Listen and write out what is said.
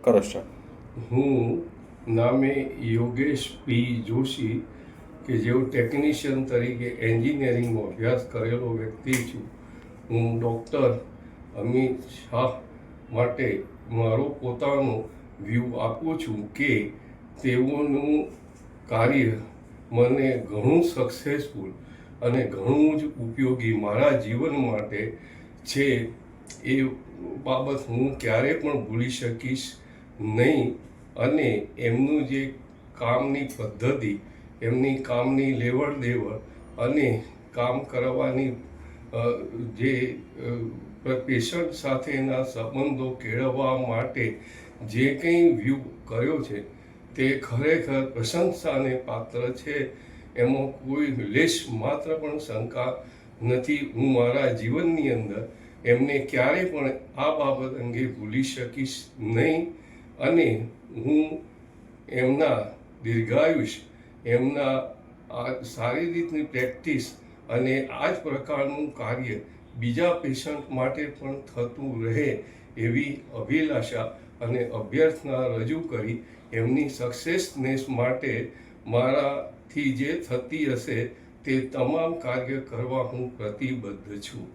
કરો સર. હું નામે યોગેશ પી જોશી કે જેઓ ટેકનિશિયન તરીકે એન્જિનિયરિંગમાં અભ્યાસ કરેલો વ્યક્તિ છું. હું ડૉક્ટર અમિત શાહ માટે મારો પોતાનો વ્યૂ આપું છું કે તેઓનું કાર્ય મને ઘણું સક્સેસફુલ અને ઘણું જ ઉપયોગી મારા જીવન માટે છે. એ બાબત હું ક્યારેય પણ ભૂલી શકીશ નહીં. અને એમનું જે કામની પદ્ધતિ, એમની કામની લેવડ દેવડ અને કામ કરવાની જે પેશન્ટ સાથેના સંબંધો કેળવવા માટે જે કંઈ વ્યૂહ કર્યો છે તે ખરેખર પ્રશંસાને પાત્ર છે. એમાં કોઈ લેશ માત્ર પણ શંકા નથી. હું મારા જીવનની અંદર એમને ક્યારેય પણ આ બાબત અંગે ભૂલી શકીશ નહીં. અને હું એમના દીર્ઘાયુષ્ય, એમના આ સારી રીતની પ્રેક્ટિસ અને આ જ પ્રકારનું કાર્ય બીજા પેશન્ટ માટે પણ થતું રહે એવી અભિલાષા અને અભ્યર્થના રજૂ કરી એમની સક્સેસનેસ માટે મારાથી જે થતી હશે તે તમામ કાર્ય કરવા હું પ્રતિબદ્ધ છું.